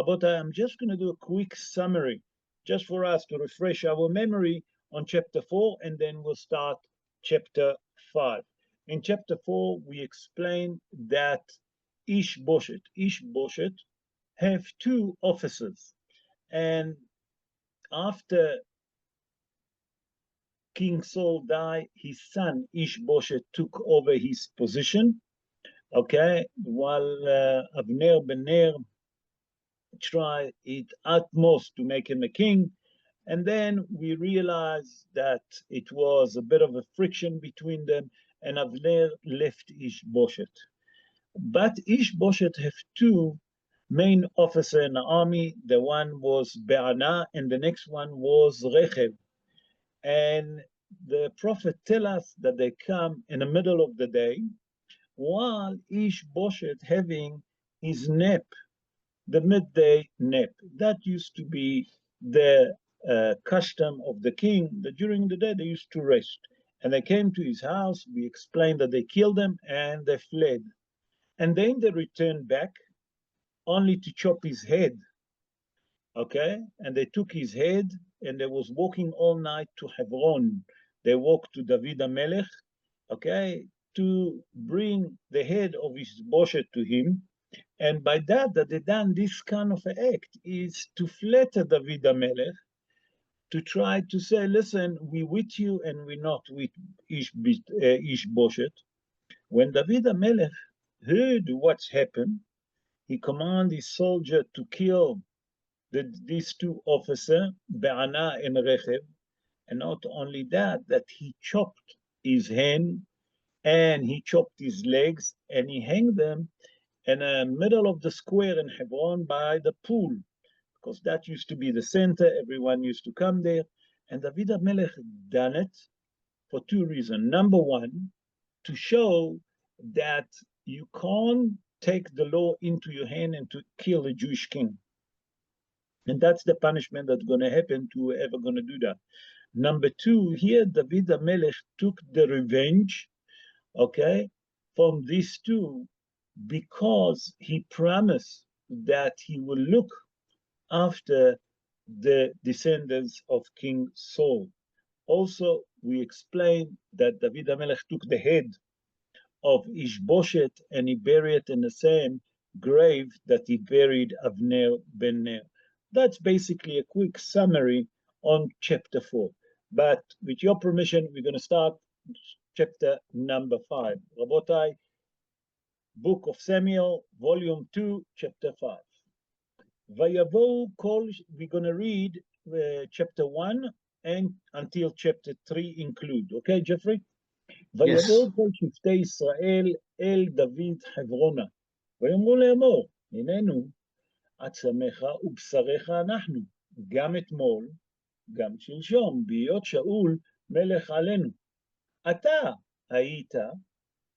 Rabotai, I'm just going to do a quick summary, just for us to refresh our memory on chapter 4, and then we'll start chapter 5. In chapter 4, we explain that Ishboshet have two officers, and after King Saul died, his son Ishboshet took over his position, okay, while Avner ben Ner tried his utmost to make him a king. And then we realized that it was a bit of a friction between them, and Avner left Ishboshet. But Ishboshet have two main officers in the army. The one was Be'ana, and the next one was Rechev. And the prophet tell us that they come in the middle of the day, while Ishboshet having his nap, the midday nap. That used to be the custom of the king, that during the day they used to rest. And they came to his house. We explained that they killed him and they fled. And then they returned back only to chop his head. Okay? And they took his head and they was walking all night to Hebron. They walked to David HaMelech, okay, to bring the head of Ishboshet to him. And by that they done this kind of an act is to flatter David HaMelech, to try to say, listen, we with you and we're not with Ishboshet. When David HaMelech heard what's happened, he commanded his soldier to kill these two officers, Be'ana and Rechev. And not only that he chopped his hand and he chopped his legs and he hanged them in the middle of the square in Hebron by the pool, because that used to be the center. Everyone used to come there. And David HaMelech done it for two reasons. Number one, to show that you can't take the law into your hand and to kill a Jewish king. And that's the punishment that's going to happen to whoever going to do that. Number two, here David HaMelech took the revenge, okay, from these two, because he promised that he will look after the descendants of King Saul. Also, we explained that David HaMelech took the head of Ishboshet and he buried it in the same grave that he buried Avner ben Ner. That's basically a quick summary on chapter 4. But with your permission, we're going to start chapter number 5. Rabotai, Book of Samuel, Volume 2, Chapter 5. Vayavo kol, we're going to read chapter 1 and until chapter 3 include. Okay, Jeffrey? ויבואו כל שבטי ישראל אל דוד חברונה, ויאמרו לאמור, הננו עצמך ובשריך אנחנו, גם אתמול, גם שלשום, בהיות שאול מלך עלינו. אתה היית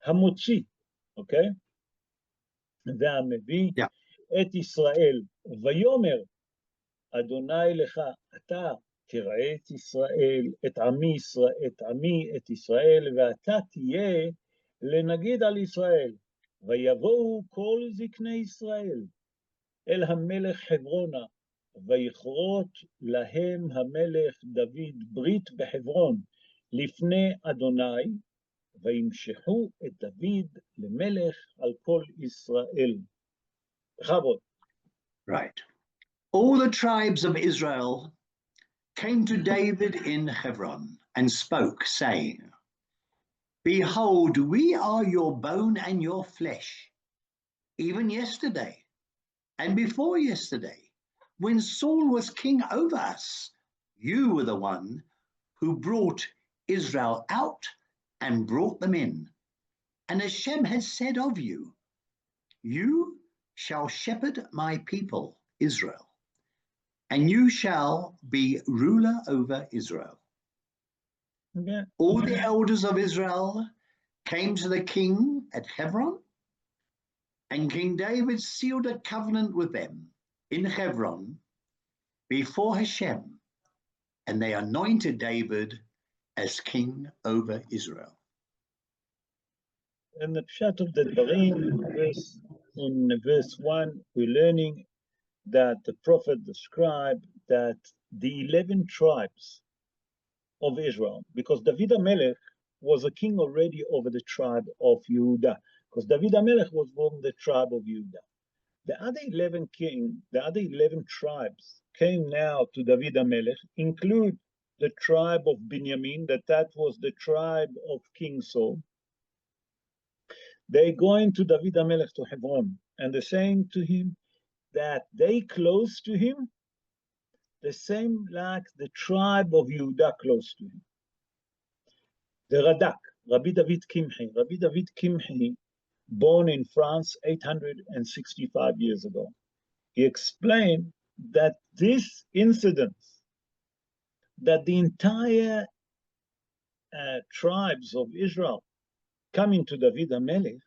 המוציא, אוקיי? והמביא את ישראל, ויאמר אדוני לך, אתה תראה את ישראל, את עמי, את ישראל, ואתה תהיה לנגיד על ישראל. ויבואו כל זקני ישראל אל המלך חברונה, ויכרות להם המלך דוד ברית בחברון, לפני אדוני, וימשכו את דוד למלך על כל ישראל. בכבוד. Right. All the tribes of Israel came to David in Hebron and spoke, saying, Behold, we are your bone and your flesh. Even yesterday and before yesterday, when Saul was king over us, you were the one who brought Israel out and brought them in. And Hashem has said of you, you shall shepherd my people, Israel, and you shall be ruler over Israel. Okay. All the elders of Israel came to the king at Hebron, and King David sealed a covenant with them in Hebron before Hashem, and they anointed David as king over Israel. In the Pshat of the Dvarim, in verse 1, we're learning that the prophet described that the 11 tribes of Israel, because David HaMelech was a king already over the tribe of Yehuda, because David HaMelech was from the tribe of Yehuda. The other 11 tribes came now to David HaMelech, include the tribe of Benjamin, that was the tribe of King Saul. They going to David HaMelech to Hebron, and they're saying to him that they close to him, the same like the tribe of Yehuda close to him. The Radak, Rabbi David Kimhi, born in France 865 years ago, he explained that this incident, that the entire tribes of Israel coming to David HaMelech,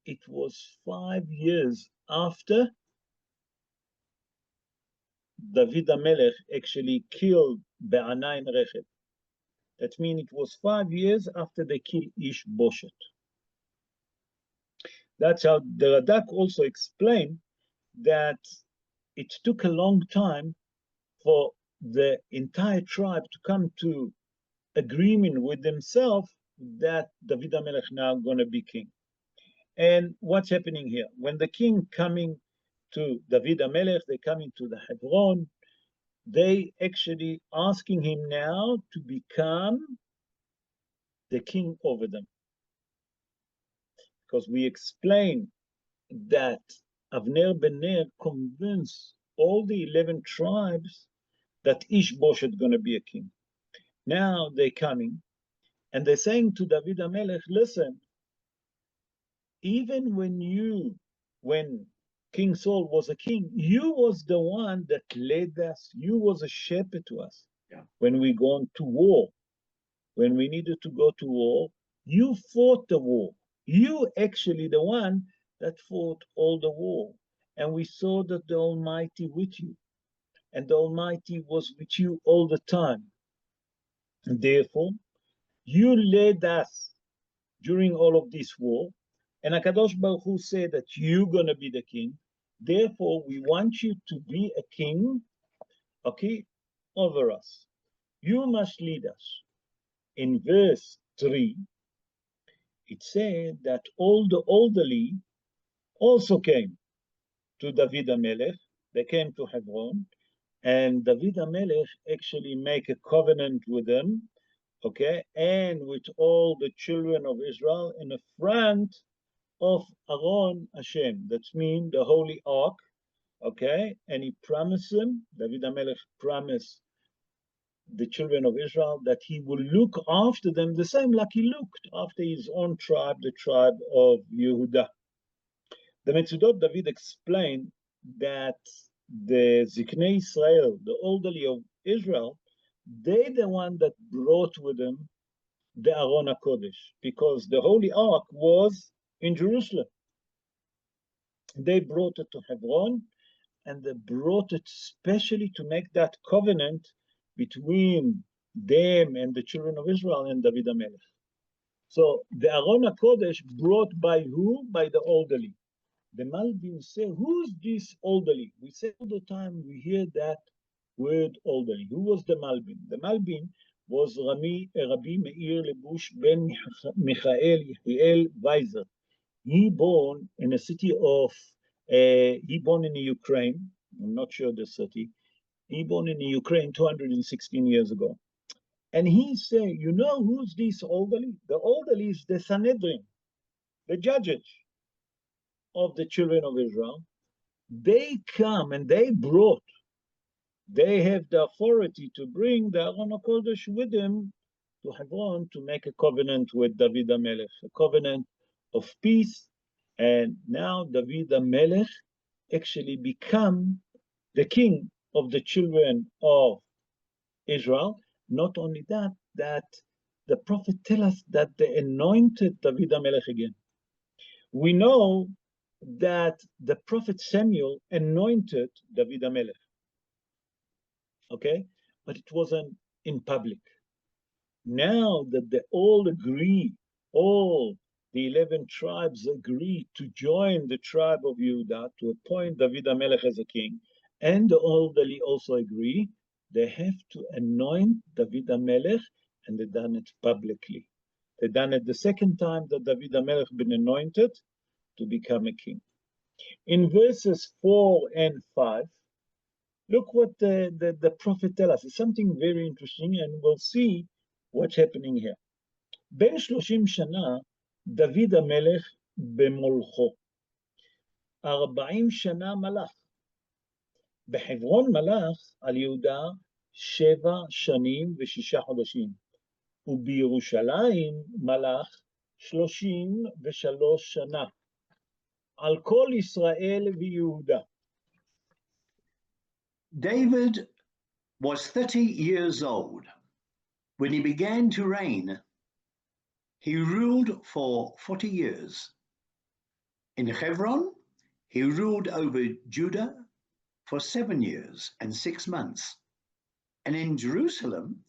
it was 5 years after David HaMelech actually killed Be'anayin Recheb. That means it was 5 years after they killed Ishboshet. That's how the Radak also explained that it took a long time for the entire tribe to come to agreement with themselves that David HaMelech now going to be king. And what's happening here? When the king coming to David HaMelech, they coming to the Hebron, they actually asking him now to become the king over them. Because we explained that Avner ben Ner convinced all the 11 tribes that Ishboshet going to be a king. Now they're coming and they're saying to David HaMelech, listen, even when King Saul was a king, you was the one that led us, you was a shepherd to us. Yeah. When we gone to war, when we needed to go to war, you fought the war. You actually the one that fought all the war. And we saw that the Almighty with you. And the Almighty was with you all the time. And therefore, you led us during all of this war. And HaKadosh Baruch Hu said that you're going to be the king. Therefore, we want you to be a king, okay, over us. You must lead us. In verse 3, it said that all the elderly also came to David HaMelech. They came to Hebron, and David HaMelech actually make a covenant with them, okay, and with all the children of Israel in the front of Aaron Hashem. That means the Holy Ark, okay, and he promised them, David HaMelech promised the children of Israel that he will look after them the same like he looked after his own tribe, the tribe of Yehuda. The Metzudot David explained that the Ziknei Israel, the elderly of Israel, they're the one that brought with them the Aron HaKodesh, because the Holy Ark was in Jerusalem. They brought it to Hebron, and they brought it specially to make that covenant between them and the children of Israel and David HaMelech. So the Aron HaKodesh brought by who? By the elderly. The Malbim say, who's this elderly? We say all the time, we hear that word elderly. Who was the Malbim? The Malbim was Rabbi Meir Lebush ben Michael Yehiel Weiser. He born in a city of, he born in Ukraine. I'm not sure the city. He born in Ukraine 216 years ago. And he say, you know who's this elderly? The elderly is the Sanhedrin, the judges of the children of Israel. They come and they have the authority to bring the Aron HaKodesh with them to Hebron to make a covenant with David HaMelech, a covenant of peace. And now David HaMelech actually become the king of the children of Israel. Not only that, that the prophet tell us that they anointed David HaMelech again. We know that the prophet Samuel anointed David HaMelech, okay? But it wasn't in public. Now that they all agree, all the 11 tribes agree to join the tribe of Yehuda to appoint David HaMelech as a king, And the elderly also agree they have to anoint David HaMelech, and they done it publicly. They done it the second time that David HaMelech been anointed to become a king. In verses 4 and 5, look what the prophet tells us. It's something very interesting, and we'll see what's happening here. בין 30 שנה דוד המלך במולכו, 40 שנה מלך. בחברון מלך על יהודה 7 שנים ו6 חודשים, ובירושלים מלך 33 שנה, על כל ישראל ויהודה. David was 30 years old when he began to reign. He ruled for 40 years. In Hebron, he ruled over Judah for 7 years and 6 months. And in Jerusalem,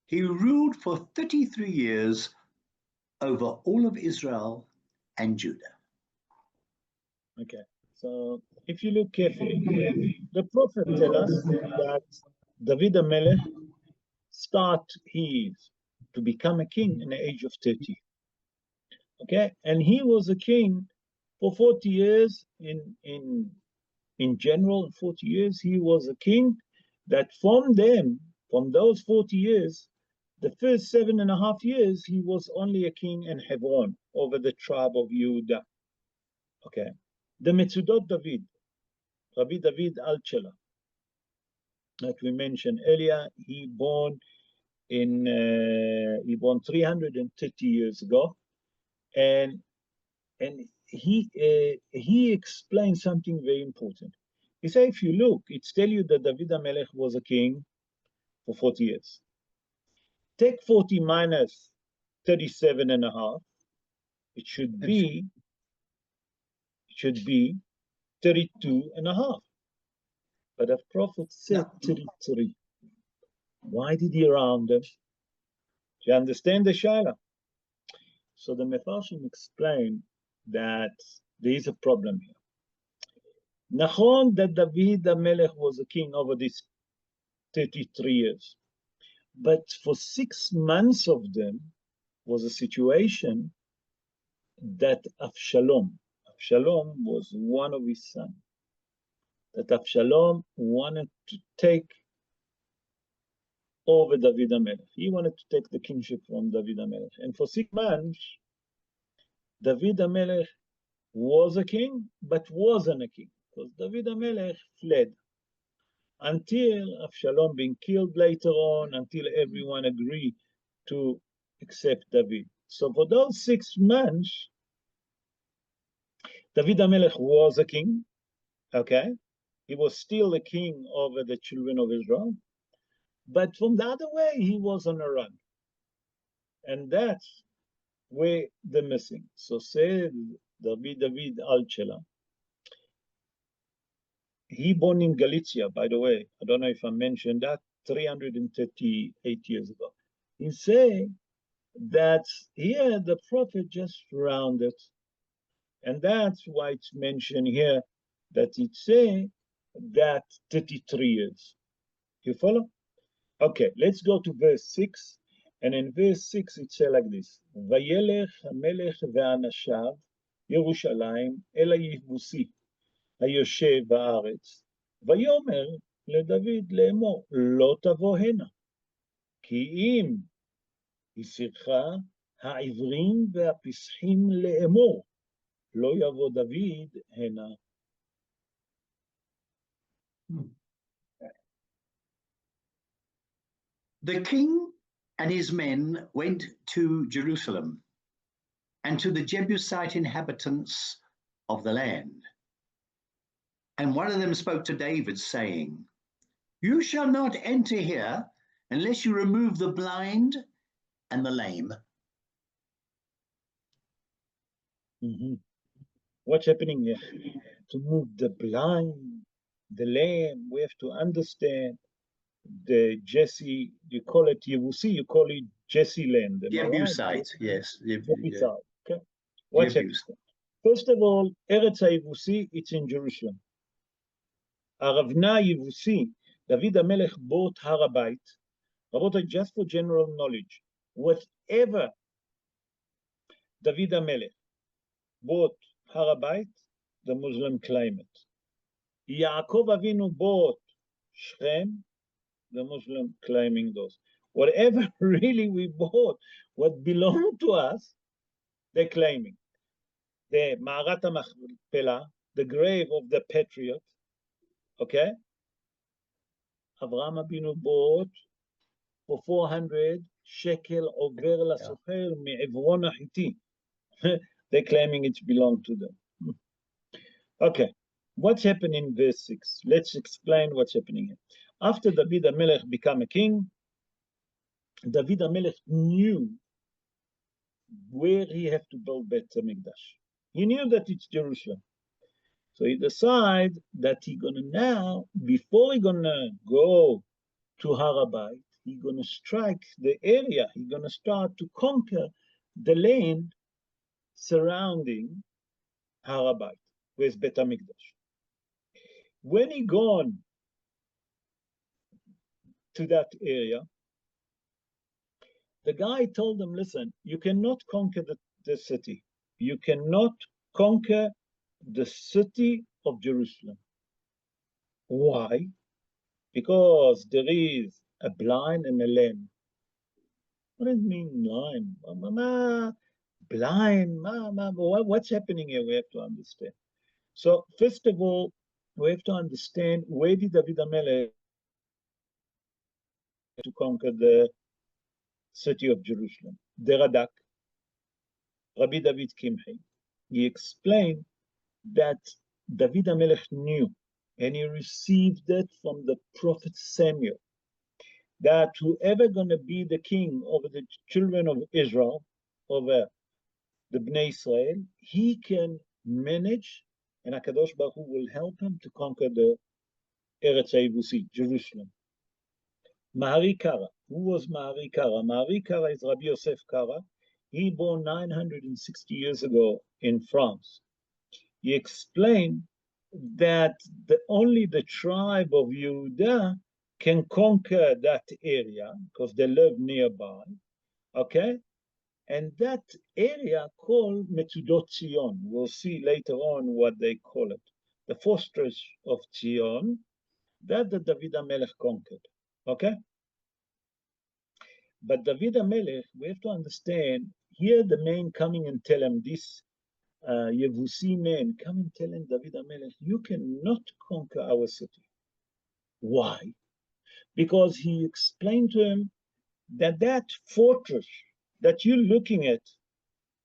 he ruled for 33 years over all of Israel and Judah. Okay, so if you look carefully, the prophet tells us that David HaMelech to become a king in the age of 30. Okay, and he was a king for 40 years in general. 40 years he was a king. That from those 40 years, the first 7.5 years he was only a king in Hebron over the tribe of Judah. Okay, the Metzudot David, Rabbi David Alchela, that we mentioned earlier, he born 330 years ago, and he explained something very important. He said, if you look, it's tell you that David HaMelech was a king for 40 years. Take 40 minus 37.5, it should be 32.5. But the prophet said 33. Why did he round them? Do you understand the Shaila? So the Mefarshim explained that there is a problem here. Nachon that David HaMelech was a king over these 33 years. But for 6 months of them was a situation that Avshalom was one of his sons, that Avshalom wanted to take over David HaMelech. He wanted to take the kingship from David HaMelech. And for 6 months, David HaMelech was a king, but wasn't a king, because David HaMelech fled. Until Avshalom being killed later on, until everyone agreed to accept David. So for those 6 months, David HaMelech was a king, okay? He was still a king over the children of Israel. But from the other way, he was on a run. And that's where the missing. So said David Alchela. He born in Galicia, by the way. I don't know if I mentioned that, 338 years ago. He say that here the prophet just rounded. And that's why it's mentioned here that it say that 33 years. You follow? Okay, let's go to verse 6. And in verse 6 it says like this: Vayelech HaMelech ve'anashav Yerushalayim el היבוסי היושב בארץ, ויאמר לדוד לאמור, לא תבוא הנה, כי אם הסירך העברים והפסחים לאמור, לא יבוא דוד הנה. The king and his men went to Jerusalem and to the Jebusite inhabitants of the land. And one of them spoke to David, saying, You shall not enter here unless you remove the blind and the lame. What's happening here? To move the blind, the lame, we have to understand the Jesse, you call it Yevusi, you call it Jesse land. Jebusite, right? yes. Jebusite, okay. What's happening? Jebus. First of all, Eretz HaYevusi, it's in Jerusalem. Aravna Yevusi, David HaMelech bought Har HaBayit. Rabotai, just for general knowledge, whatever David HaMelech bought Har HaBayit, the Muslim claim it. Yaakov Avinu bought Shechem, the Muslim claiming those. Whatever really we bought, what belonged to us, they're claiming. The Ma'arat HaMachpelah, the grave of the patriot, okay? Avraham Avinu bought for 400 shekel over לסוחר מעברון החיתי. They're claiming it belonged to them. Okay, what's happening in verse 6? Let's explain what's happening here. After David HaMelech became a king, David HaMelech knew where he had to build Beit HaMikdash. He knew that it's Jerusalem. So he decided that he's gonna now, before he's gonna go to Har HaBayit, he's gonna strike the area. He's gonna start to conquer the land surrounding Har HaBayit, where's Beit HaMikdash. When he gone to that area, the guy told him, listen, you cannot conquer the city. You cannot conquer the city of Jerusalem. Why? Because there is a blind and a lame. What does it mean, blind? Blind? What's happening here? We have to understand. So, first of all, we have to understand where did David HaMelech to conquer the city of Jerusalem. The Radak, Rabbi David Kimhi, he explained that David HaMelech knew, and he received it from the prophet Samuel, that whoever going to be the king over the children of Israel, over the Bnei Israel, he can manage, and HaKadosh Baruch Hu will help him to conquer the Eretz HaYevusi, Jerusalem. Mahari Kara. Who was Mahari Kara? Mahari Kara is Rabbi Yosef Kara. He born 960 years ago in France. He explained that only the tribe of Yehuda can conquer that area because they live nearby, okay? And that area called Metzudot Zion. We'll see later on what they call it. The fortress of Zion, that the David HaMelech conquered, okay? But David HaMelech, we have to understand, here the man coming and tell him, this Yevusi man, come and tell him, David HaMelech, you cannot conquer our city. Why? Because he explained to him that that fortress that you're looking at,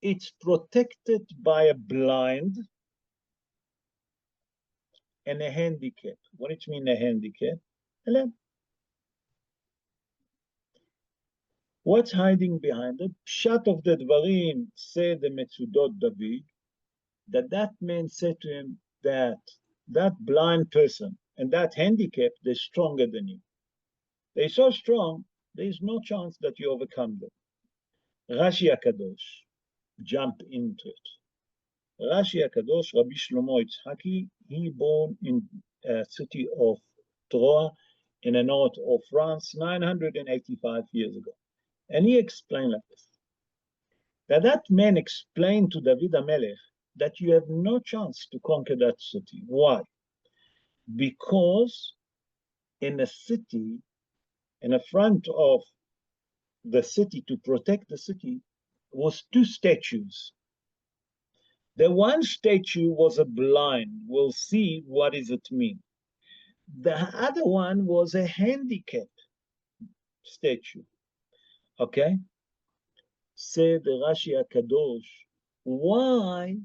it's protected by a blind and a handicap. What does it mean, a handicap? A lamp. What's hiding behind it? Pshat of the Dvarim, said the Metzudot David, that man said to him that that blind person and that handicap, they're stronger than you. They're so strong, there's no chance that you overcome them. Rashi HaKadosh, jump into it. Rashi HaKadosh, Rabbi Shlomo Yitzhaki, he born in a city of Troyes in the north of France 985 years ago. And he explained like this, that man explained to David HaMelech that you have no chance to conquer that city. Why? Because in a city, in the front of the city, to protect the city, was two statues. The one statue was a blind. We'll see what does it mean. The other one was a handicapped statue. Okay? Said the Rashi HaKadosh, why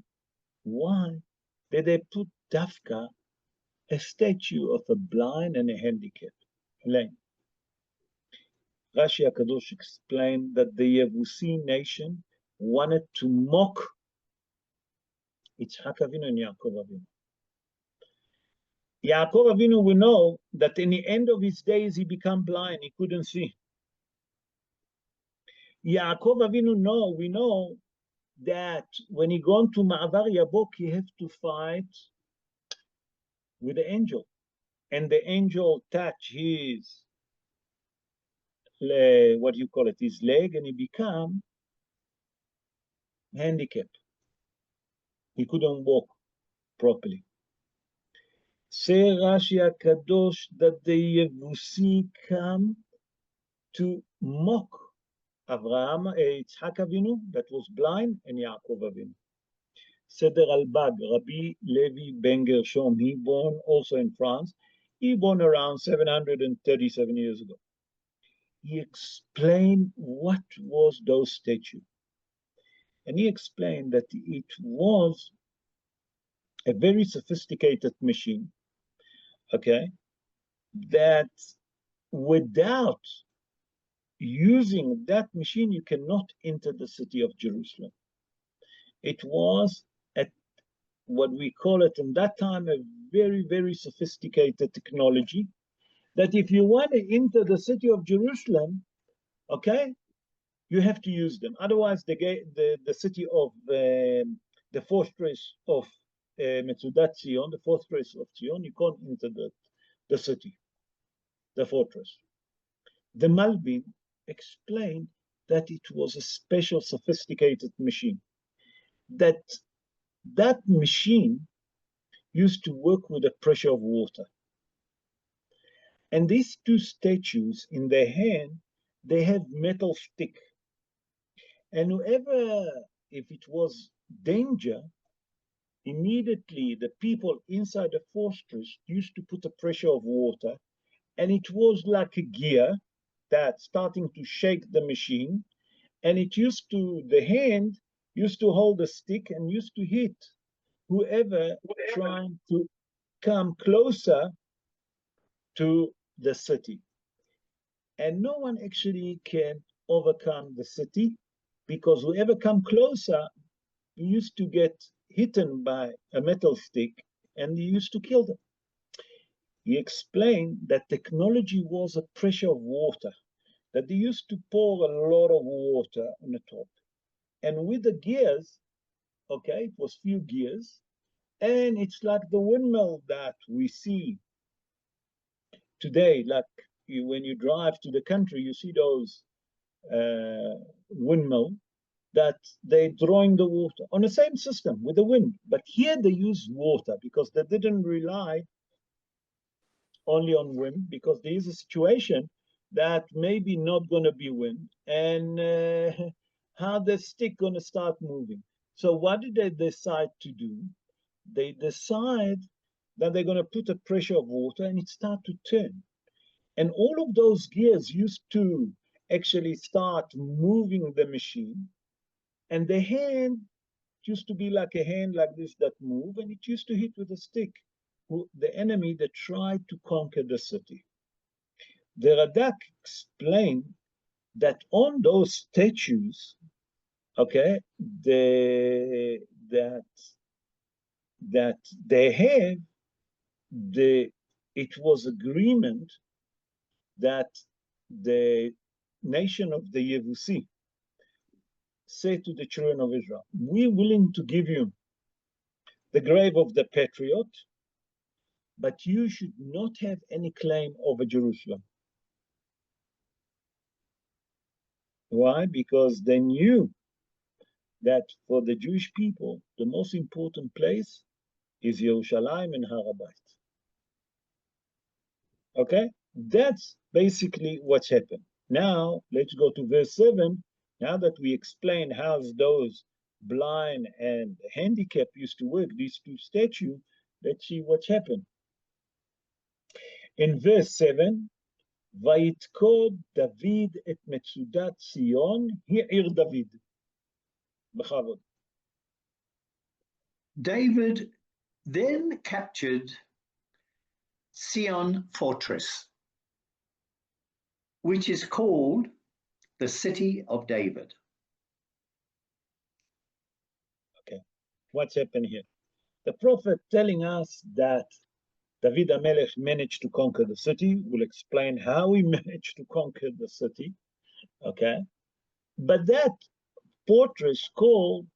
did they put Dafka, a statue of a blind and a handicapped? Rashi HaKadosh explained that the Yevusi nation wanted to mock Yitzhak Avinu and Yaakov Avinu. Yaakov Avinu, we know that in the end of his days he became blind, he couldn't see. Yaakov Avinu, we know that when he gone to Ma'avar Yabok, he had to fight with the angel. and the angel touch his, what do you call it, his leg, and he become handicapped. He couldn't walk properly. Say Rashi HaKadosh that the Yevusi come to mock Avraham, Yitzhak Avinu, that was blind, and Yaakov Avinu. Seder al-Bag, Rabbi Levy Ben Gershom, he born also in France. He born around 737 years ago. He explained what was those statues. And he explained that it was a very sophisticated machine, okay, that without using that machine, you cannot enter the city of Jerusalem. It was at what we call it in that time a very, very sophisticated technology that if you want to enter the city of Jerusalem, okay, you have to use them. Otherwise, the city of the fortress of Metzudat Zion, the fortress of Zion, you can't enter the city, the fortress. The Malbim explained that it was a special sophisticated machine, that machine used to work with the pressure of water. And these two statues in their hand, they have metal stick. And whoever, if it was danger, immediately the people inside the fortress used to put a pressure of water, and it was like a gear that starting to shake the machine, and it used to, the hand used to hold the stick and used to hit whoever trying to come closer to the city. And no one actually can overcome the city, because whoever come closer used to get hitten by a metal stick and he used to kill them. He explained that technology was a pressure of water, that they used to pour a lot of water on the top. And with the gears, okay, it was few gears, and it's like the windmill that we see today, like when you drive to the country, you see those windmill that they're drawing the water on the same system with the wind. But here they use water because they didn't rely only on wind, because there is a situation that maybe not going to be wind, and how the stick going to start moving. So what did they decide to do? They decide that they're going to put a pressure of water and it start to turn. And all of those gears used to actually start moving the machine. And the hand used to be like a hand like this that move, and it used to hit with a stick the enemy that tried to conquer the city. The Radak explained that on those statues, okay, that they have it was agreement that the nation of the Yevusi say to the children of Israel, we're willing to give you the grave of the patriot, but you should not have any claim over Jerusalem. Why? Because they knew that for the Jewish people, the most important place is Yerushalayim and Har HaBayit. Okay? That's basically what's happened. Now, let's go to verse 7. Now that we explained how those blind and handicapped used to work, these two statues, let's see what's happened. In verse 7, Vayitkod David et Metzudat Zion, Ha'ir David. Bechavod. David then captured Sion fortress, which is called the city of David. Okay, what's happened here? The prophet telling us that David HaMelech managed to conquer the city. We'll explain how he managed to conquer the city, okay? But that fortress called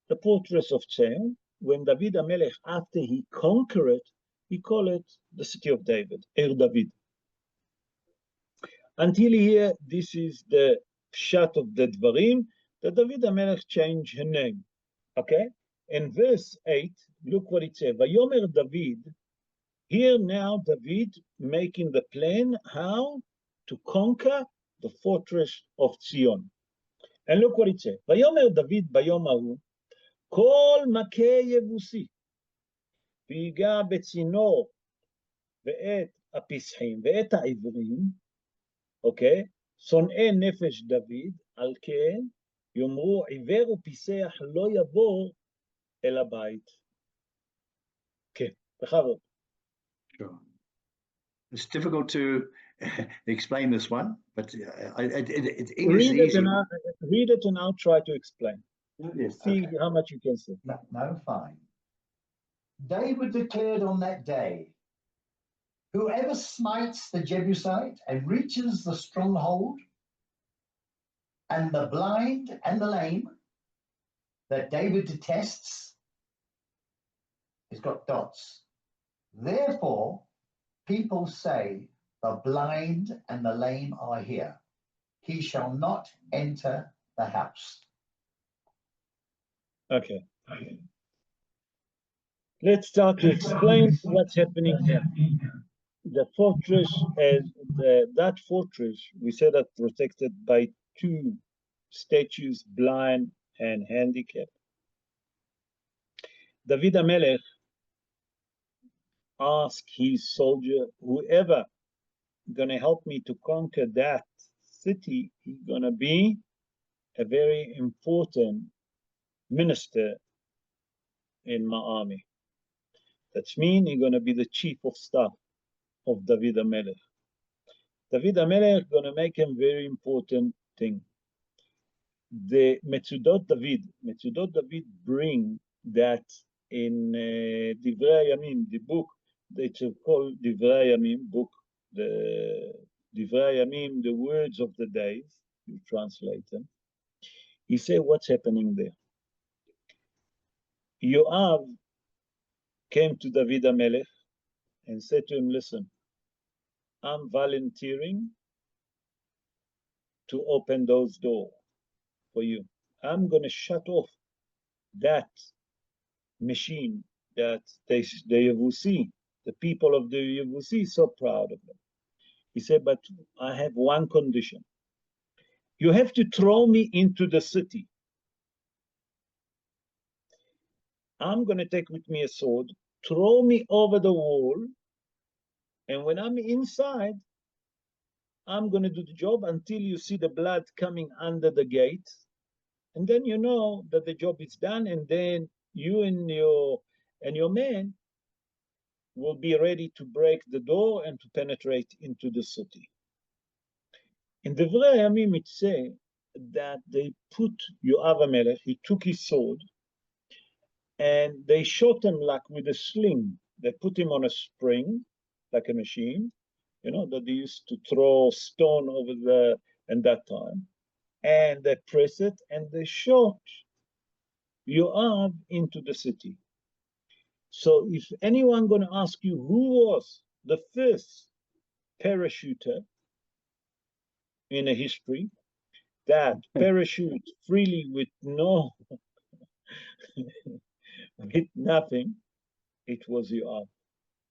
the fortress of Zion, when David HaMelech, after he conquered it, he called it the city of David, Ir David. Until here, this is the pshat of the Dvarim, that David HaMelech changed her name. Okay? In verse 8, look what it says. Vayomer David, here now David making the plan how to conquer the fortress of Zion. And look what it says. Vayomer David bayom hahu, kol makeh yevusi, ויגע בצינור ואת הפסחים ואת העברים, אוקיי? שונאי נפש דוד, על כן יאמרו עיוור ופיסח לא יבוא אל הבית. כן, בכבוד. Sure. It's difficult to explain this one, but English is easy. Read it and I'll try to explain. Yes, See okay. how much you can say. No, fine. David declared on that day, whoever smites the Jebusite and reaches the stronghold and the blind and the lame that David detests, has got dots. Therefore, people say, the blind and the lame are here. He shall not enter the house. Okay. Let's start to explain what's happening here. The fortress, that fortress, we said that protected by two statues, blind and handicapped. David HaMelech asked his soldier, whoever gonna help me to conquer that city, he's gonna be a very important minister in my army. That means he's gonna be the chief of staff of David HaMelech. David HaMelech gonna make him very important thing. The Metzudot David bring that in Divrei Hayamim, the book that is called Divrei Hayamim, book, the Divrei Hayamim, the words of the days, you translate them. He said, what's happening there? Yoav came to David HaMelech and said to him, listen, I'm volunteering to open those doors for you. I'm going to shut off that machine that the Yevusi, the people of the Yevusi, so proud of them. He said, but I have one condition. You have to throw me into the city. I'm going to take with me a sword, throw me over the wall, and when I'm inside, I'm going to do the job until you see the blood coming under the gate, and then you know that the job is done, and then you and your men will be ready to break the door and to penetrate into the city. In the Divrei Hayamim it says that they put Yoav HaMelech, he took his sword, and they shot him like with a sling. They put him on a spring, like a machine, you know, that they used to throw stone over the, in that time. And they press it, and they shot Yoav into the city. So if anyone going to ask you who was the first parachuter in a history that parachute freely with no, with nothing, it was Yoav.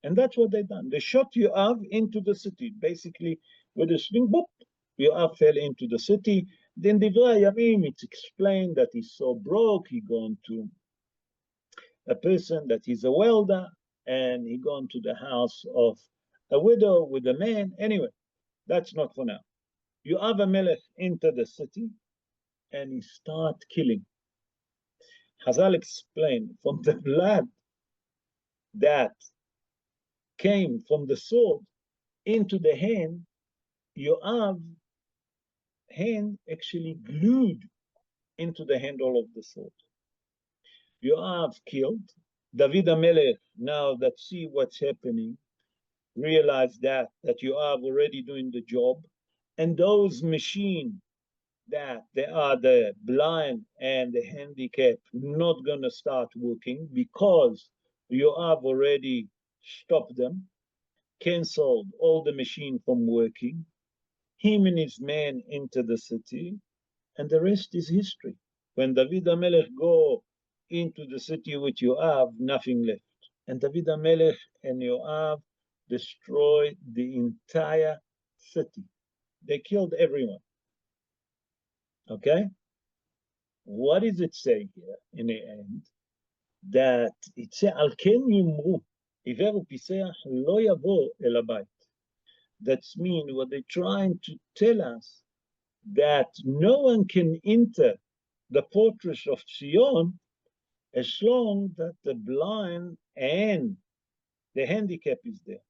And that's what they done. They shot Yoav into the city, basically with a sling, boop, Yoav fell into the city. Then Divrei Hayamim, it's explained that he's so broke, he gone to a person that is a welder, and he gone to the house of a widow with a man. Anyway, that's not for now. Yoav HaMelech entered the city, and he start killing. Chazal explained from the blood that came from the sword into the hand, Yoav's hand actually glued into the handle of the sword. Yoav killed. David HaMelech, now that see what's happening, realized that Yoav already doing the job, and those machines that they are the blind and the handicapped not gonna start working because Yoav already stopped them, canceled all the machine from working. Him and his men into the city, and the rest is history. When David HaMelech go into the city with Yoav, nothing left. And David HaMelech and Yoav destroyed the entire city. They killed everyone. Okay? What does it say here in the end? That it says, Al ken yimru, עיוור ופיסח לא יבוא אל הבית. That means what they're trying to tell us, that no one can enter the fortress of Zion as long that the blind and the handicap is there.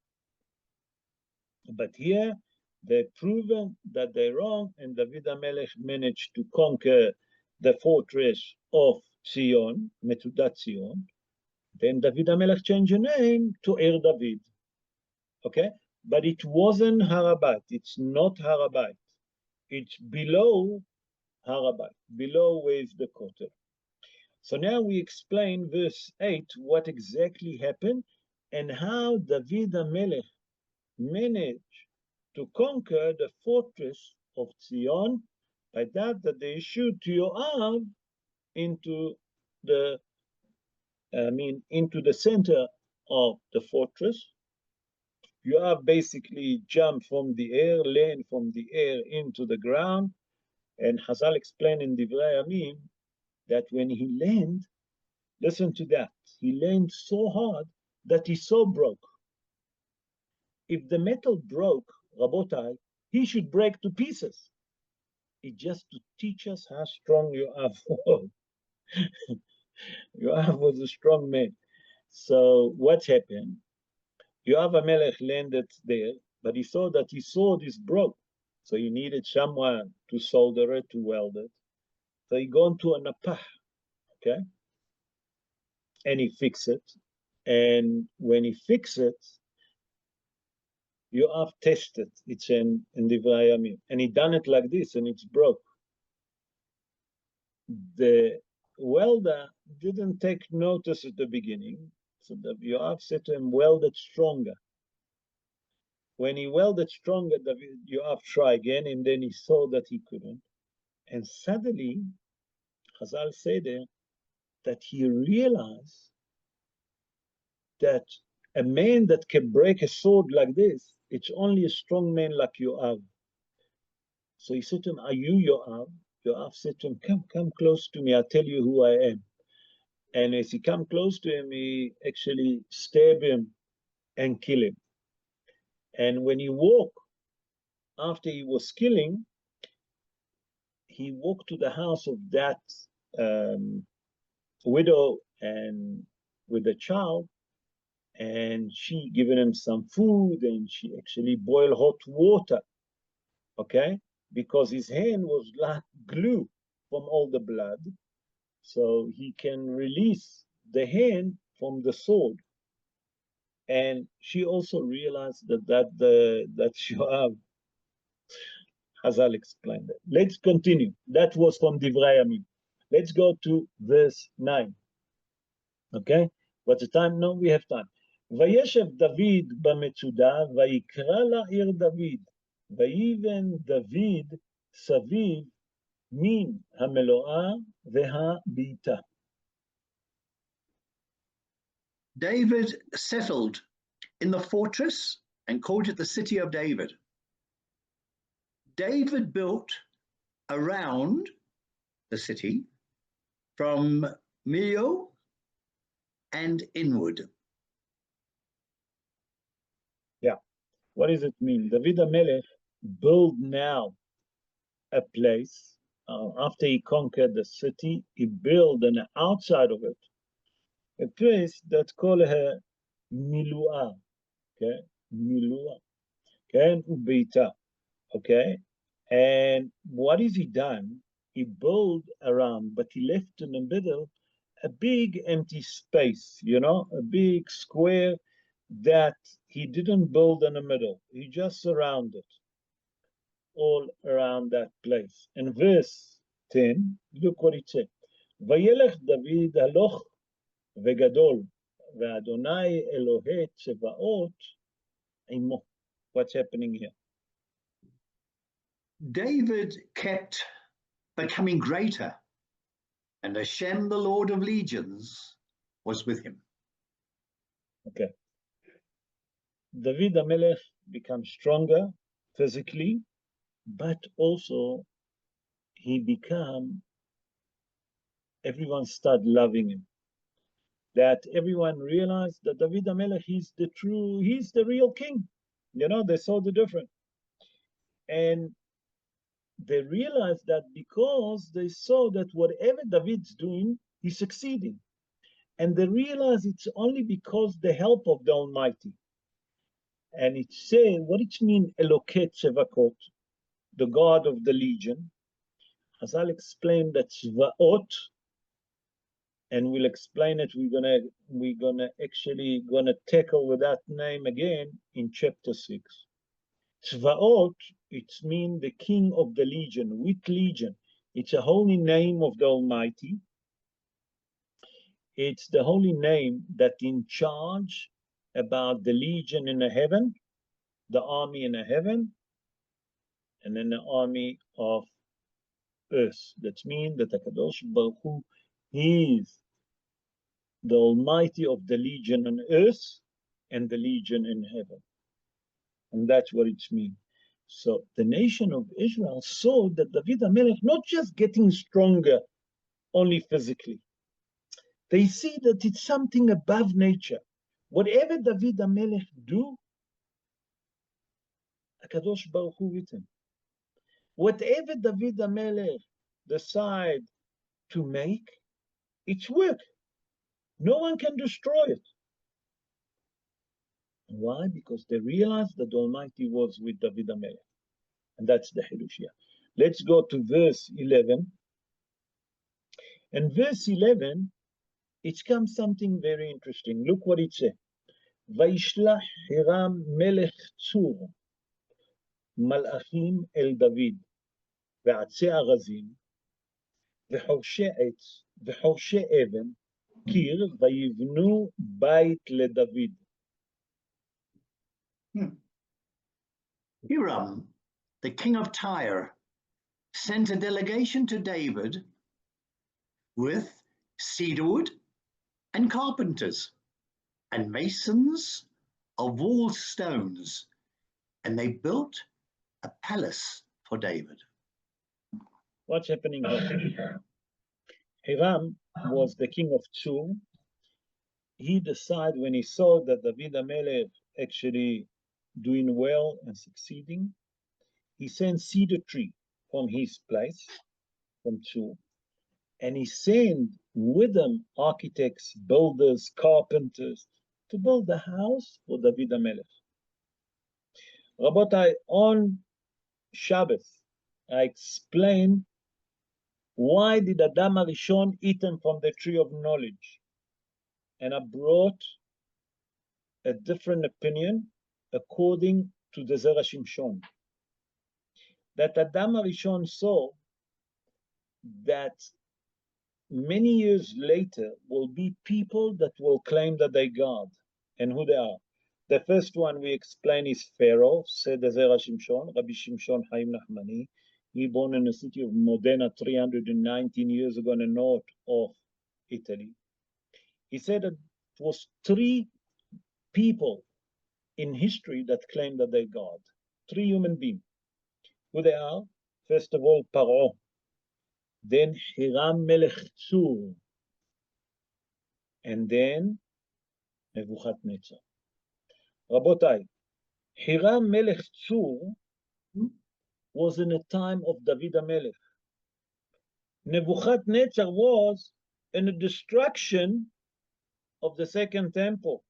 But here they've proven that they're wrong, and David HaMelech managed to conquer the fortress of Zion, Metudat Zion. Then David HaMelech changed the name to Er David. Okay? But it wasn't Harabat. It's not Harabat. It's below Harabat, below where is the Kotel. So now we explain verse 8, what exactly happened and how David HaMelech managed to conquer the fortress of Zion by that they issued to Yoav into the center of the fortress. Yoav basically jumped from the air, landed from the air into the ground, and Chazal explained in Divrei Yamim that when he landed, listen to that, he landed so hard that his soul broke. If the metal broke, Rabotai, he should break to pieces. It's just to teach us how strong Yoav was. Yoav was a strong man. So what happened? Yoav HaMelech landed there, but he saw that his sword is broke. So he needed someone to solder it, to weld it. So he gone to a napah, okay? And he fixed it. And when he fixed it, Yoav tested. It's in Divrei Yamim. And he done it like this, and it's broke. The welder didn't take notice at the beginning. So the Yoav said to him, weld it stronger. When he welded stronger, Yoav tried again, and then he saw that he couldn't. And suddenly, Chazal said there, that he realized that a man that can break a sword like this, it's only a strong man like Yoav. So he said to him, are you Yoav? Yoav said to him, come close to me, I'll tell you who I am. And as he come close to him, he actually stabbed him and killed him. And when he walked, after he was killing, he walked to the house of that widow and with a child, and she given him some food, and she actually boiled hot water, okay? Because his hand was like glue from all the blood, so he can release the hand from the sword. And she also realized that Yoav, Hazal explained that. Let's continue. That was from Divrei Yamim. Let's go to verse 9. Okay? What's the time? No, we have time. וישב דוד במצודה, ויקרא לעיר דוד, ויבן דוד סביב מן המלואה והביתה. David settled in the fortress and called it the city of David. David built around the city from Milo and inward. Yeah. What does it mean? David HaMelech built now a place. After he conquered the city, he built on the outside of it a place that's called a Miluah. Okay? Miluah. Okay? And Ubeita. Okay? And what has he done? He built around, but he left in the middle a big empty space, a big square that he didn't build in the middle. He just surrounded all around that place. In verse 10, look what it said. Vayelech David haloch vegadol ואדוני אלוהי צבאות עמו. What's happening here? David kept becoming greater, and Hashem, the Lord of legions, was with him. Okay. David HaMelech becomes stronger physically, but also everyone started loving him. That everyone realized that David HaMelech, he's the real king. You know, they saw the difference. And they realized that because they saw that whatever David's doing, he's succeeding. And they realized it's only because the help of the Almighty. And it says, what it means, Eloket Tzevakot, the God of the legion. As I'll explain that Tzvaot, and we'll explain it, we're gonna tackle with that name again in chapter 6. Tzvaot, it means the king of the legion, with legion. It's a holy name of the Almighty. It's the holy name that in charge about the legion in the heaven, the army in the heaven, and then the army of earth. That means that HaKadosh Baruch Hu is the Almighty of the legion on earth and the legion in heaven. And that's what it means. So the nation of Israel saw that David HaMelech not just getting stronger only physically. They see that it's something above nature. Whatever David HaMelech do, HaKadosh Baruch Hu with him. Whatever David HaMelech decide to make, it's work. No one can destroy it. Why? Because they realized that the Almighty was with David HaMelech. And that's the Hidushia. Let's go to verse 11. And verse 11, it comes something very interesting. Look what it says. Vaishlach Hiram melech Tzur malachim el David ועצי ארזים וחורשי עץ וחורשי אבן קיר ויבנו בית לדוד. Hiram, the king of Tyre, sent a delegation to David with cedarwood and carpenters and masons of wall stones, and they built a palace for David. What's happening here? Hiram was the king of Tzur. He decided when he saw that David HaMelech actually doing well and succeeding, he sent cedar tree from his place, from Tzur, and he sent with them architects, builders, carpenters, to build the house for David HaMelech. Rabotai, on Shabbos, I explained why did Adam HaRishon eaten from the tree of knowledge? And I brought a different opinion according to the Zera Shimshon. That Adam HaRishon saw that many years later will be people that will claim that they God, and who they are. The first one we explain is Pharaoh, said the Zera Shimshon, Rabbi Shimshon Chaim Nachmani. He born in the city of Modena 319 years ago in the north of Italy. He said that it was 3 people in history that claim that they're God. 3 human beings. Who they are? First of all, Paro. Then Hiram Melech Tzur. And then Nebuchadnezzar. Rabotai, Hiram Melech Tzur was in a time of David HaMelech. Nebuchadnezzar was in the destruction of the second temple.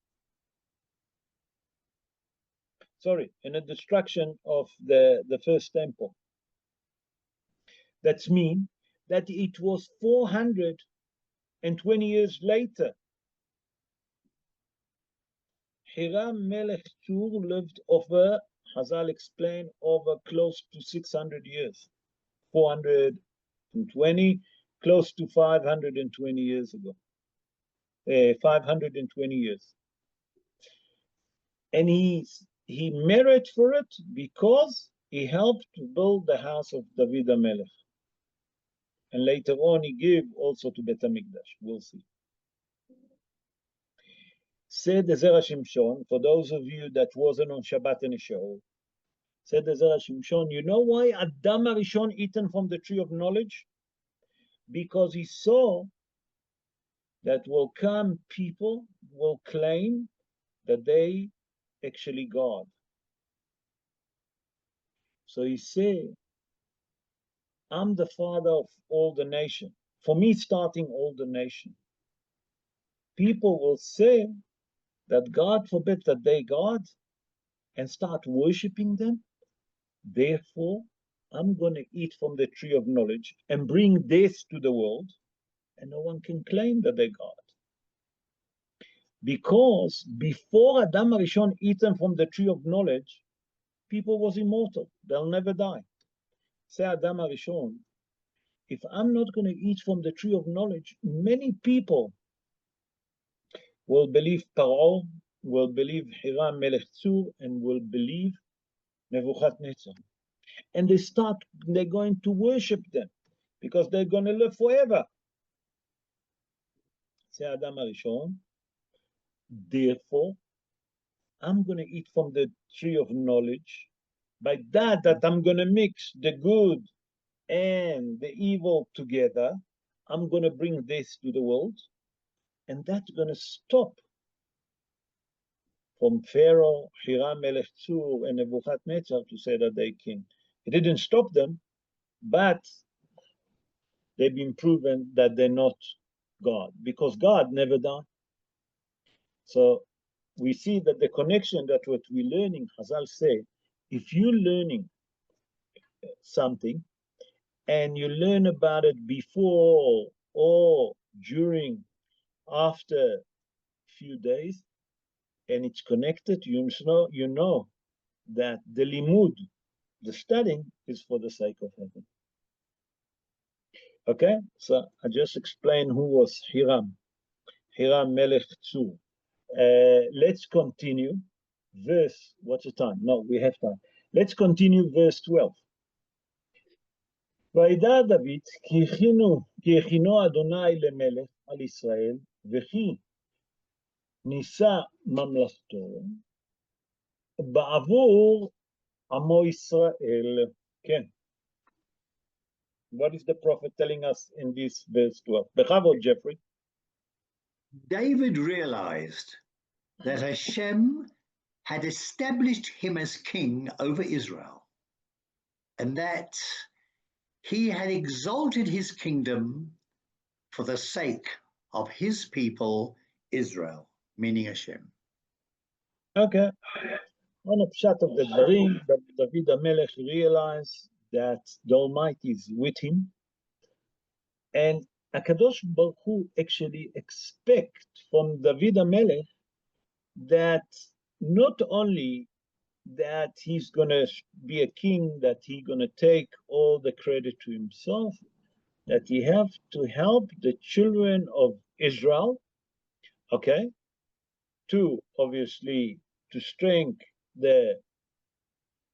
Sorry, in the destruction of the first temple. That means that it was 420 years later. Hiram Melech Tzur lived over, Hazal explained, over close to 600 years. 420, close to 520 years ago. 520 years. And he merit for it because he helped to build the house of David HaMelech. And later on, he gave also to Bet HaMikdash. We'll see. Said the Zerah Shimshon, for those of you that wasn't on Shabbat and Shaul, said the Zerah Shimshon, you know why Adam HaRishon eaten from the tree of knowledge? Because he saw that will come people will claim that they actually God. So he said, I'm the father of all the nation. For me, starting all the nation. People will say that God forbid that they God and start worshiping them. Therefore, I'm going to eat from the tree of knowledge and bring this to the world, and no one can claim that they're God. Because before Adam HaRishon eaten from the tree of knowledge, people was immortal. They'll never die. Say Adam HaRishon, if I'm not going to eat from the tree of knowledge, many people will believe Paro, will believe Hiram Melech Tzur, and will believe Nebuchadnezzar. And they're going to worship them because they're going to live forever. Say Adam HaRishon, therefore, I'm going to eat from the tree of knowledge. By that I'm going to mix the good and the evil together. I'm going to bring this to the world, and that's going to stop from Pharaoh, Hiram Melech Tzur, and Nebuchadnezzar to say that they're king. It didn't stop them, but they've been proven that they're not God, because God never died. So we see that the connection that what we're learning, Chazal say, if you're learning something and you learn about it before or during, after a few days, and it's connected, you know that the limud, the studying, is for the sake of heaven. Okay, so I just explained who was Hiram Melech Tzur. Let's continue. Verse, what's the time? No, we have time. Let's continue verse 12. וידע דוד כי הכינו אדוני למלך על ישראל, וכי נישא ממלכתו בעבור עמו ישראל. כן. What is the prophet telling us in this verse 12? Bechavod, Jeffrey. David realized that Hashem had established him as king over Israel, and that he had exalted his kingdom for the sake of his people, Israel, meaning Hashem. Okay. On a pshat of the Dvarim, that David HaMelech realized that the Almighty is with him, and HaKadosh Baruch Hu actually expect from David HaMelech that not only that he's going to be a king, that he's going to take all the credit to himself, that he have to help the children of Israel, okay, to obviously to strengthen the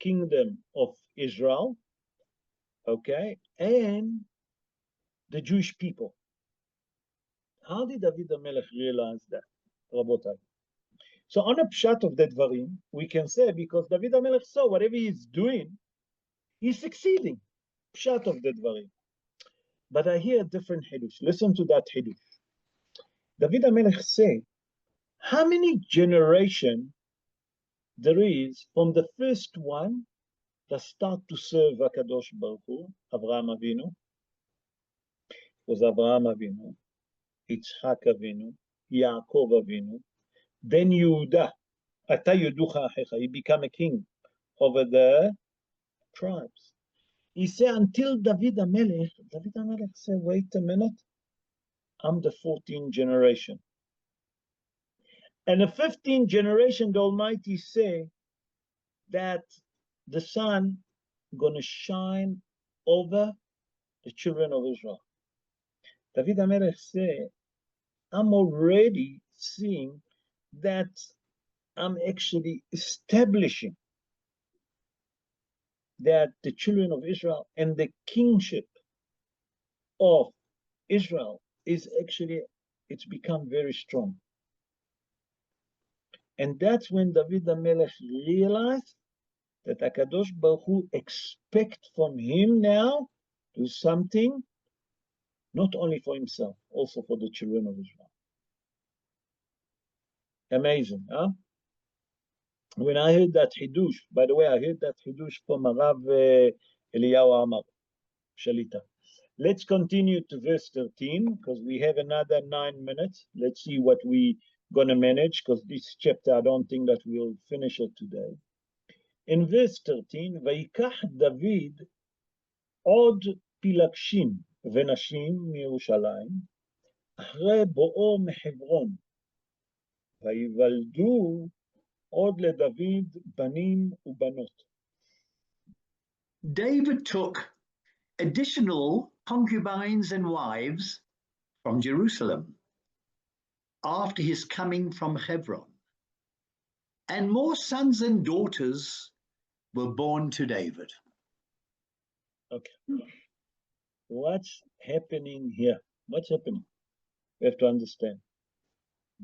kingdom of Israel, okay, and the Jewish people. How did David HaMelech realize that, Rabotai? So on a pshat of the Dvarim, we can say because David HaMelech saw whatever he's doing, he's succeeding. Pshat of the Dvarim. But I hear a different Hidush. Listen to that Hidush. David HaMelech say, how many generations there is from the first one that start to serve HaKadosh Baruch Hu, Avraham Avinu, was Avraham Avinu, Yitzhak Avinu, Yaakov Avinu, then Yehuda, Ata Yeducha Achecha, he became a king over the tribes. He said until David HaMelech said, wait a minute, I'm the 14th generation. And the 15th generation, the Almighty say that the sun gonna shine over the children of Israel. David HaMelech say, I'm already seeing that I'm actually establishing that the children of Israel and the kingship of Israel is actually, it's become very strong. And that's when David HaMelech realized that HaKadosh Baruch Hu expect from him now to do something, not only for himself, also for the children of Israel. Amazing, huh? When I heard that Hidush, by the way, I heard that Hidush from Rav Eliyahu Amar Shalita. Let's continue to verse 13, because we have another 9 minutes. Let's see what we gonna manage, because this chapter, I don't think that we'll finish it today. In verse 13, ויקח דוד עוד פילגשים ונשים מירושלים, אחרי בואו מחברון, ויוולדו עוד לדוד בנים ובנות. David took additional concubines and wives from Jerusalem after his coming from Hebron, and more sons and daughters were born to David. Okay. What's happening here? What's happening? We have to understand.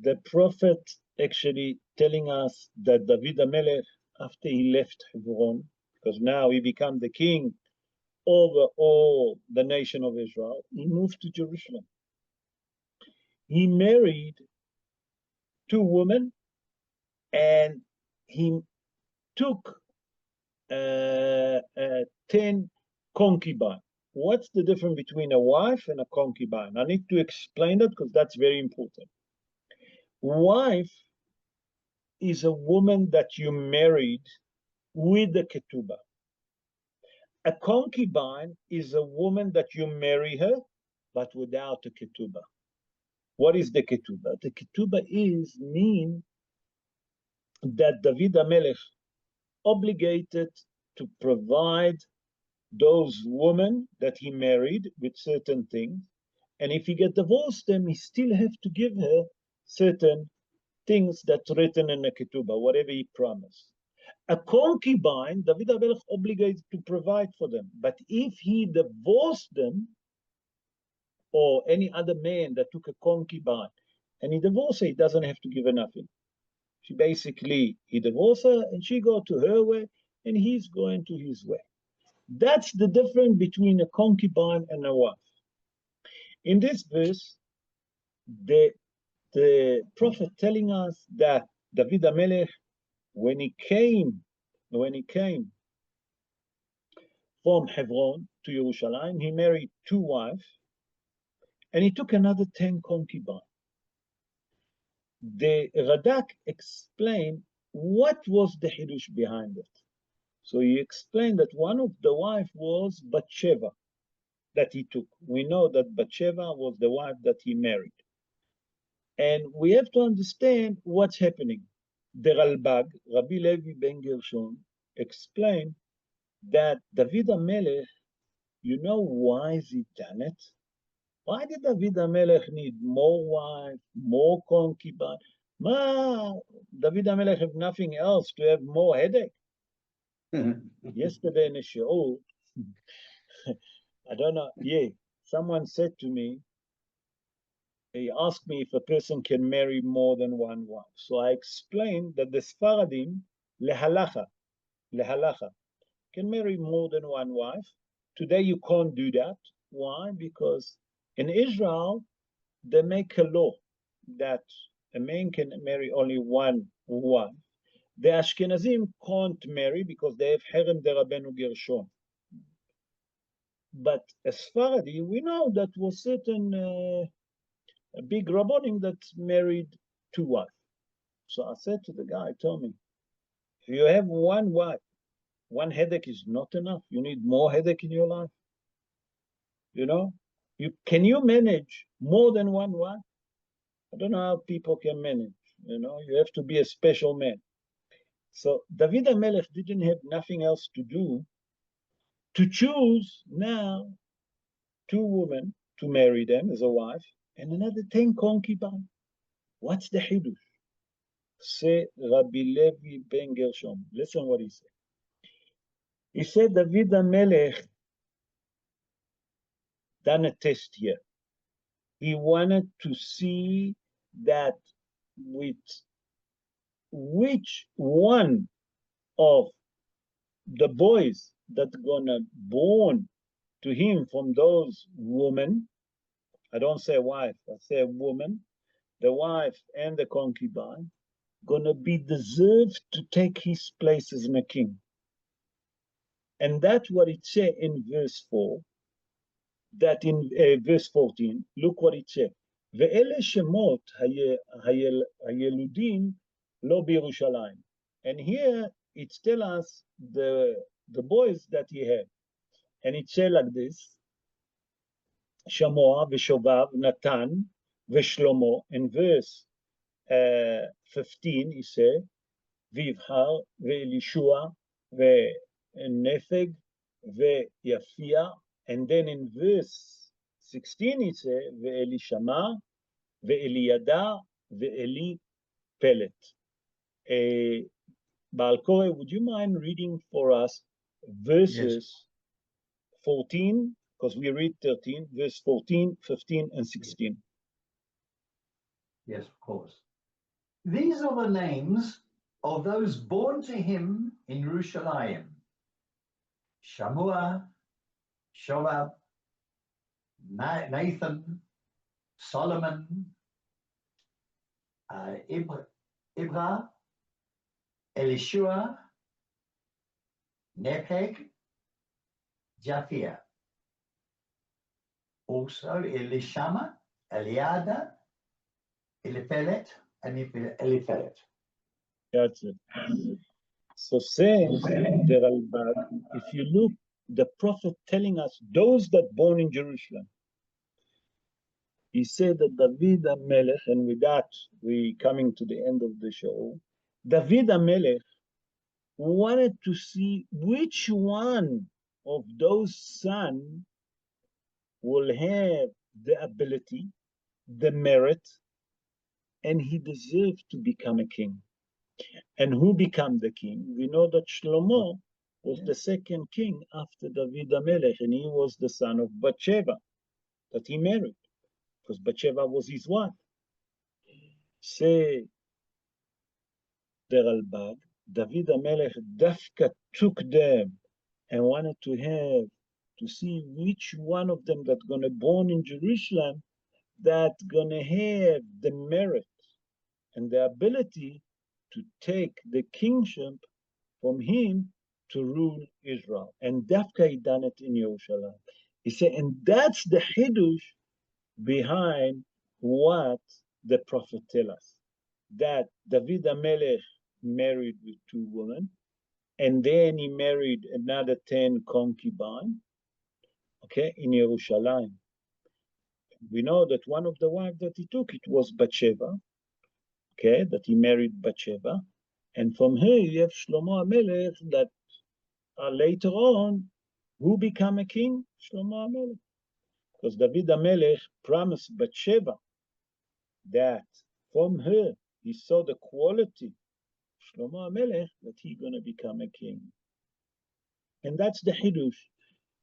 The prophet actually telling us that David HaMelech, after he left Hebron, because now he became the king over all the nation of Israel, he moved to Jerusalem. He married 2 women, and he took 10 concubines. What's the difference between a wife and a concubine? I need to explain that because that's very important. Wife is a woman that you married with the ketubah. A concubine is a woman that you marry her, but without a ketubah. What is the ketubah? The ketubah mean that David HaMelech obligated to provide those women that he married with certain things, and if he get divorced them, he still have to give her certain things that's written in the ketubah, whatever he promised. A concubine, David HaMelech obligated to provide for them, but if he divorced them, or any other man that took a concubine and he divorced her, he doesn't have to give her nothing. She basically, he divorced her and she go to her way and he's going to his way. That's the difference between a concubine and a wife. In this verse, the prophet telling us that David HaMelech, when he came from Hebron to Jerusalem, he married 2 wives, and he took another 10 concubines. The Radak explained what was the Hidush behind it. So he explained that one of the wives was Bathsheba that he took. We know that Bathsheba was the wife that he married. And we have to understand what's happening. The Ralbag, Rabbi Levy ben Gershon, explained that David HaMelech, you know why he done it? Why did David HaMelech need more wives, more concubines? David HaMelech have nothing else to have more headache. Yesterday in a show, I don't know, someone said to me, he asked me if a person can marry more than 1 wife. So I explained that the Sfaradim, lehalacha, can marry more than 1 wife. Today you can't do that. Why? Because in Israel, they make a law that a man can marry only 1 wife. The Ashkenazim can't marry because they have Herem de Rabbeinu Gershon. But as Sfaradi, we know that was certain a big rabbonim that married 2 wives. So I said to the guy, told me, if you have 1 wife, 1 headache is not enough. You need more headache in your life. You know, can you manage more than 1 wife? I don't know how people can manage. You know, you have to be a special man. So David HaMelech didn't have nothing else to do to choose now 2 women to marry them as a wife, and another 10 concubines. What's the hidush? Say Rabbi Levy ben Gershom. Listen what he said. He said David HaMelech done a test here. He wanted to see that with which one of the boys that gonna born to him from those women, I don't say wife, I say woman, the wife and the concubine, gonna be deserved to take his place as a king. And that's what it says in verse 4, that in verse 14, look what it says. ואלה שמות הילודים לא בירושלים. And here it tells us the boys that he had. And it says like this, שמוע ושובב, נתן ושלמה. In verse 15 he said, ויבחר ואלישוע ונפג ויפיע. And then in verse 16 he said, ואלישמע ואלידע ואלי פלט. Baal Koreh, would you mind reading for us verses 14, because we read 13, verse 14, 15, and 16. Yes, of course. These are the names of those born to him in Jerusalem. Shamua, Shobab, Nathan, Solomon, Ibra, Elishua, Nepeg, Japhia. Also Elishama, Eliada, Eliphelet, and Eliphelet. That's it. So says the Rabbi, if you look, the prophet telling us those that born in Jerusalem, he said that David HaMelech, and with that we coming to the end of the show, David HaMelech wanted to see which one of those sons will have the ability, the merit, and he deserved to become a king. And who became the king? We know that Shlomo was the second king after David HaMelech, and he was the son of Bathsheba that he married, because Bathsheba was his wife. Say the Ralbag, David HaMelech dafka took them and wanted to see which one of them that's gonna born in Jerusalem that gonna have the merit and the ability to take the kingship from him to rule Israel. And Dafka he done it in Yerushalayim. He said, and that's the hidush behind what the prophet tell us, that David HaMelech married with 2 women, and then he married another 10 concubines, okay, in Yerushalayim. We know that one of the wives that he took, it was Bathsheba, okay, that he married Bathsheba, and from her you have Shlomo HaMelech that later on, who became a king? Shlomo HaMelech. Because David HaMelech promised Bathsheba that from her he saw the quality, Shlomo HaMelech, that he's going to become a king. And that's the hidush.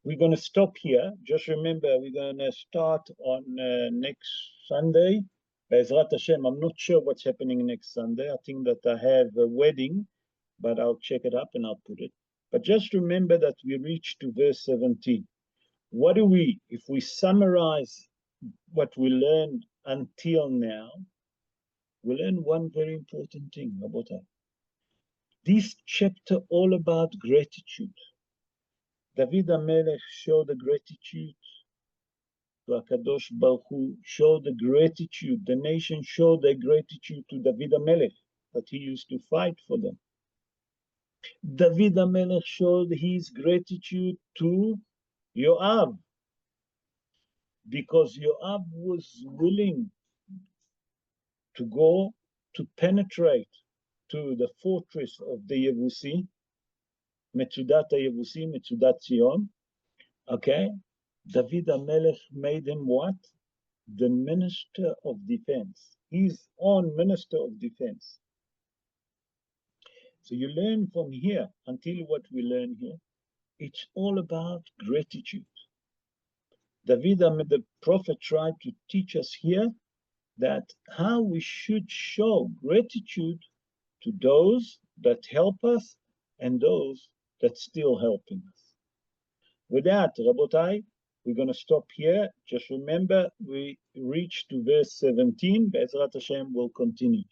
We're going to stop here. Just remember, we're going to start on next Sunday. Be'ezrat Hashem, I'm not sure what's happening next Sunday. I think that I have a wedding, but I'll check it up and I'll put it. But just remember that we reached to verse 17. What do we, if we summarize what we learned until now, we learn one very important thing about that. This chapter all about gratitude. David HaMelech showed the gratitude to HaKadosh Baruch Hu, showed the gratitude, the nation showed their gratitude to David HaMelech, that he used to fight for them. David HaMelech showed his gratitude to Yoav, because Yoav was willing to go to penetrate to the fortress of the Yevusi, Metzudat Yevusi, Metzudat Zion. Okay, David HaMelech made him what? the Minister of Defense, his own Minister of Defense. So you learn from here until what we learn here. It's all about gratitude. David, the prophet, tried to teach us here that how we should show gratitude to those that help us and those that still helping us. With that, Rabotai, we're going to stop here. Just remember, we reached to verse 17. Be'ezrat Hashem will continue.